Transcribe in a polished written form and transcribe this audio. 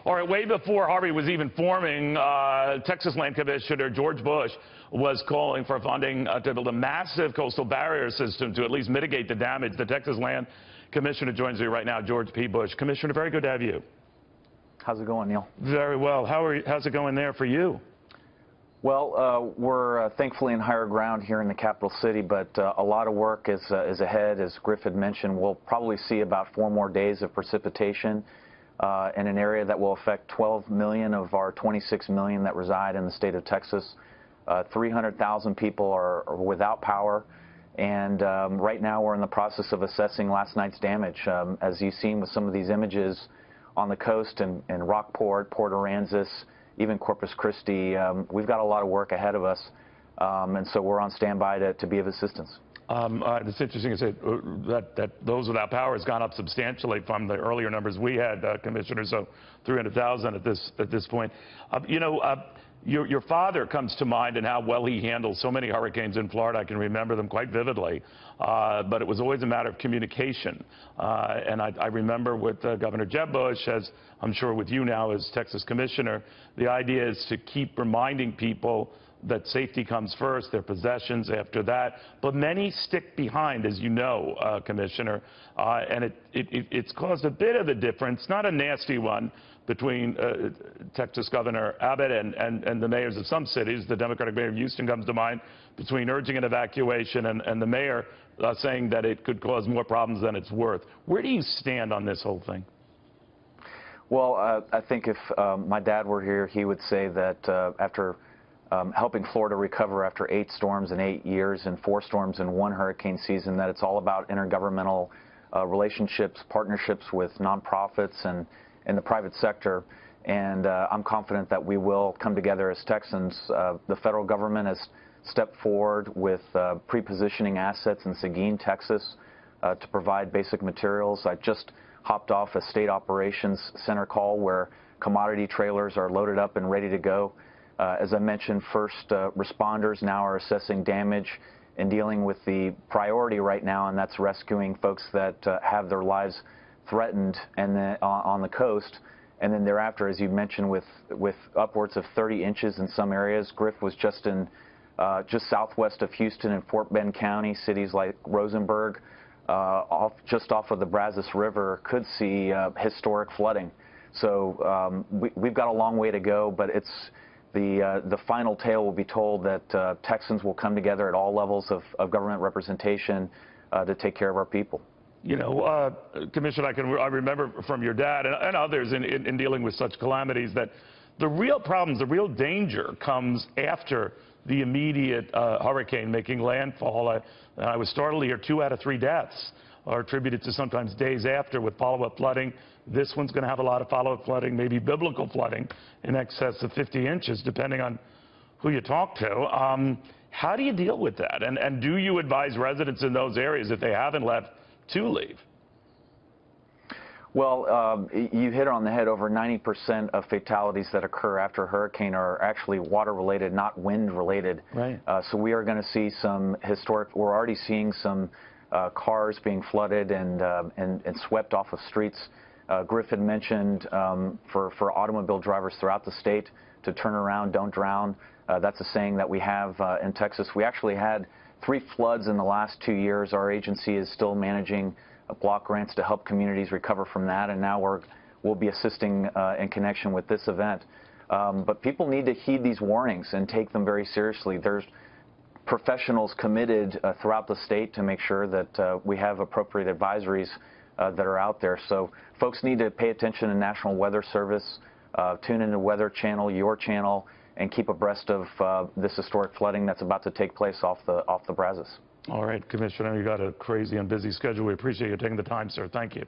All right, way before Harvey was even forming, Texas Land Commissioner George Bush was calling for funding to build a massive coastal barrier system to at least mitigate the damage. The Texas Land Commissioner joins me right now, George P. Bush. Commissioner, very good to have you. How's it going, Neil? Very well. How's it going there for you? Well, we're thankfully in higher ground here in the capital city, but a lot of work is ahead. As Griff had mentioned, we'll probably see about 4 more days of precipitation in an area that will affect 12 million of our 26 million that reside in the state of Texas. 300,000 people are without power, and right now we're in the process of assessing last night's damage. As you've seen with some of these images on the coast in Rockport, Port Aransas, even Corpus Christi, we've got a lot of work ahead of us, and so we're on standby to be of assistance. It's interesting to say that those without power has gone up substantially from the earlier numbers we had, Commissioner, so 300,000 at this point. Your father comes to mind and how well he handled so many hurricanes in Florida. I can remember them quite vividly, but it was always a matter of communication. And I remember with Governor Jeb Bush, as I'm sure with you now as Texas Commissioner, the idea is to keep reminding people that safety comes first, their possessions after that. But many stick behind, as you know, Commissioner, and it's caused a bit of a difference, not a nasty one, between Texas Governor Abbott and the mayors of some cities. The Democratic mayor of Houston comes to mind, between urging an evacuation and the mayor saying that it could cause more problems than it's worth. Where do you stand on this whole thing? Well, I think if my dad were here, he would say that after helping Florida recover after 8 storms in 8 years and 4 storms in 1 hurricane season, that it's all about intergovernmental relationships, partnerships with nonprofits and the private sector. And I'm confident that we will come together as Texans. The federal government has stepped forward with pre-positioning assets in Seguin, Texas, to provide basic materials. I just hopped off a state operations center call where commodity trailers are loaded up and ready to go. As I mentioned, first responders now are assessing damage and dealing with the priority right now, and that's rescuing folks that have their lives threatened and then on the coast. And then thereafter, as you mentioned, with upwards of 30 inches in some areas. Griff was just just southwest of Houston in Fort Bend County. Cities like Rosenberg, just off of the Brazos River, could see historic flooding. So we've got a long way to go, but it's the final tale will be told that Texans will come together at all levels of government representation to take care of our people. You know, Commissioner, I remember from your dad and others in dealing with such calamities that the real problems, the real danger comes after the immediate hurricane making landfall. I was startled to hear 2 out of 3 deaths are attributed to sometimes days after with follow-up flooding. This one's going to have a lot of follow-up flooding, maybe biblical flooding in excess of 50 inches, depending on who you talk to. How do you deal with that? And do you advise residents in those areas, if they haven't left, to leave? Well, you hit it on the head. Over 90% of fatalities that occur after a hurricane are actually water-related, not wind-related. Right. So we are going to see some historic, we're already seeing some cars being flooded and swept off of streets. Griff had mentioned for automobile drivers throughout the state to turn around, don't drown. That's a saying that we have in Texas. We actually had 3 floods in the last 2 years. Our agency is still managing block grants to help communities recover from that, and now we'll be assisting in connection with this event. But people need to heed these warnings and take them very seriously. There's professionals committed throughout the state to make sure that we have appropriate advisories that are out there. So folks need to pay attention to National Weather Service, tune into Weather Channel, your channel, and keep abreast of this historic flooding that's about to take place off the Brazos. All right, Commissioner, you got a crazy and busy schedule. We appreciate you taking the time, sir. Thank you.